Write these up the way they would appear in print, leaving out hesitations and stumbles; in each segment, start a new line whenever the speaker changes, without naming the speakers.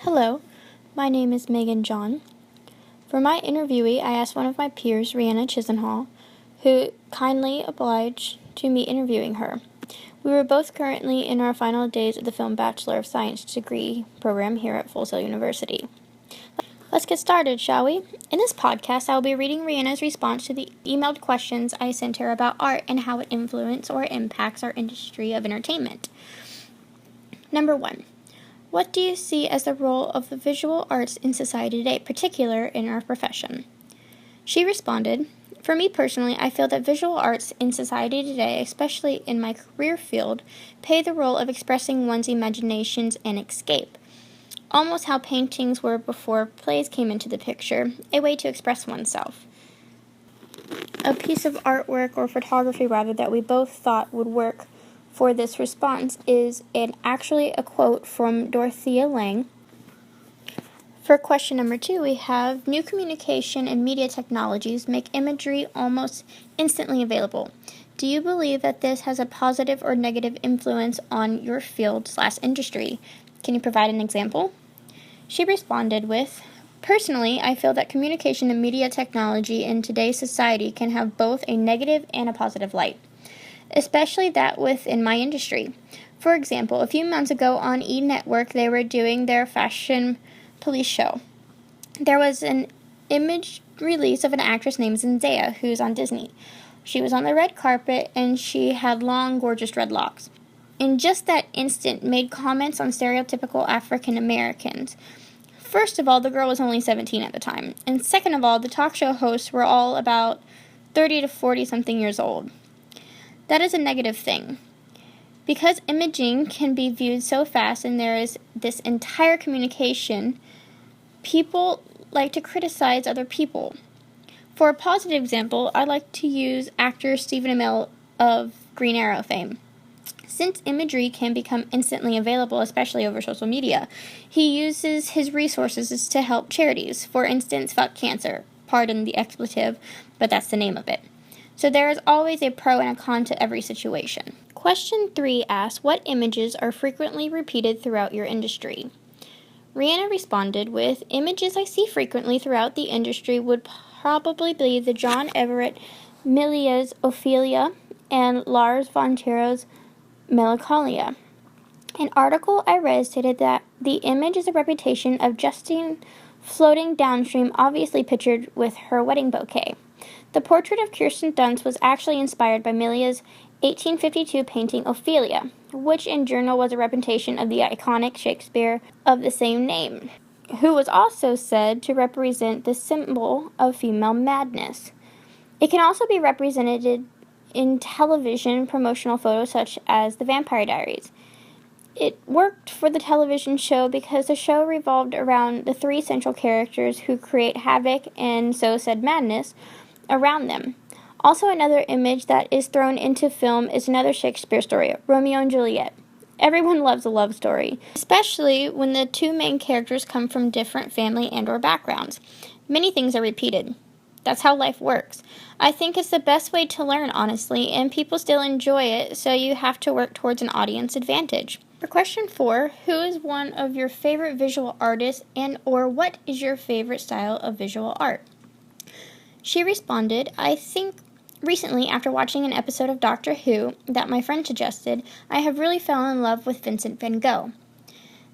Hello, my name is Megan John. For my interviewee, I asked one of my peers, Rihanna Chisenhall, who kindly obliged to me interviewing her. We were both currently in our final days of the Film Bachelor of Science degree program here at Full Sail University. Let's get started, shall we? In this podcast, I will be reading Rihanna's response to the emailed questions I sent her about art and how it influences or impacts our industry of entertainment. Number 1. What do you see as the role of the visual arts in society today, particularly in our profession? She responded, "For me personally, I feel that visual arts in society today, especially in my career field, play the role of expressing one's imaginations and escape. Almost how paintings were before plays came into the picture, a way to express oneself." A piece of artwork or photography, rather, that we both thought would work for this response is actually a quote from Dorothea Lange. For question number 2, we have new communication and media technologies make imagery almost instantly available. Do you believe that this has a positive or negative influence on your field/industry? Can you provide an example? She responded with, "Personally, I feel that communication and media technology in today's society can have both a negative and a positive light, especially that within my industry. For example, a few months ago on E! Network, they were doing their Fashion Police show. There was an image release of an actress named Zendaya, who's on Disney. She was on the red carpet, and she had long, gorgeous red locks. In just that instant, made comments on stereotypical African Americans. First of all, the girl was only 17 at the time, and second of all, the talk show hosts were all about 30 to 40-something years old. That is a negative thing. Because imaging can be viewed so fast and there is this entire communication, people like to criticize other people. For a positive example, I like to use actor Stephen Amell of Green Arrow fame. Since imagery can become instantly available, especially over social media, he uses his resources to help charities. For instance, Fuck Cancer. Pardon the expletive, but that's the name of it. So there is always a pro and a con to every situation. Question 3 asks, what images are frequently repeated throughout your industry? Rihanna responded with, images I see frequently throughout the industry would probably be the John Everett Milia's Ophelia and Lars von Trier's Melancholia. An article I read stated that the image is a representation of Justine floating downstream, obviously pictured with her wedding bouquet. The portrait of Kirsten Dunst was actually inspired by Milia's 1852 painting Ophelia, which in journal was a representation of the iconic Shakespeare of the same name, who was also said to represent the symbol of female madness. It can also be represented in television promotional photos such as The Vampire Diaries. It worked for the television show because the show revolved around the 3 central characters who create havoc and so said madness around them. Also, another image that is thrown into film is another Shakespeare story, Romeo and Juliet. Everyone loves a love story, especially when the 2 main characters come from different family and or backgrounds. Many things are repeated. That's how life works. I think it's the best way to learn, honestly, and people still enjoy it, so you have to work towards an audience advantage. For question 4, who is one of your favorite visual artists and or what is your favorite style of visual art? She responded, I think recently, after watching an episode of Doctor Who that my friend suggested, I have really fallen in love with Vincent van Gogh.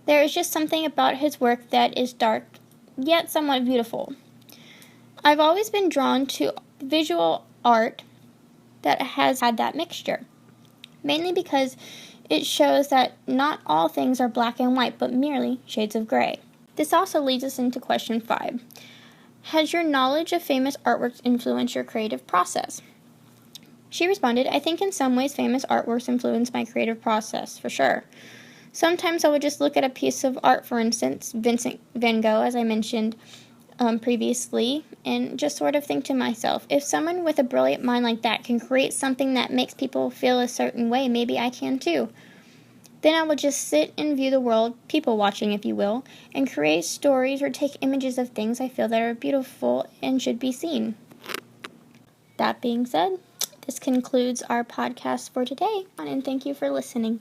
There is just something about his work that is dark, yet somewhat beautiful. I've always been drawn to visual art that has had that mixture, mainly because it shows that not all things are black and white, but merely shades of gray. This also leads us into question 5. Has your knowledge of famous artworks influenced your creative process? She responded, I think in some ways famous artworks influence my creative process, for sure. Sometimes I would just look at a piece of art, for instance, Vincent van Gogh, as I mentioned previously, and just sort of think to myself, if someone with a brilliant mind like that can create something that makes people feel a certain way, maybe I can too. Then I would just sit and view the world, people watching if you will, and create stories or take images of things I feel that are beautiful and should be seen. That being said, this concludes our podcast for today, and thank you for listening.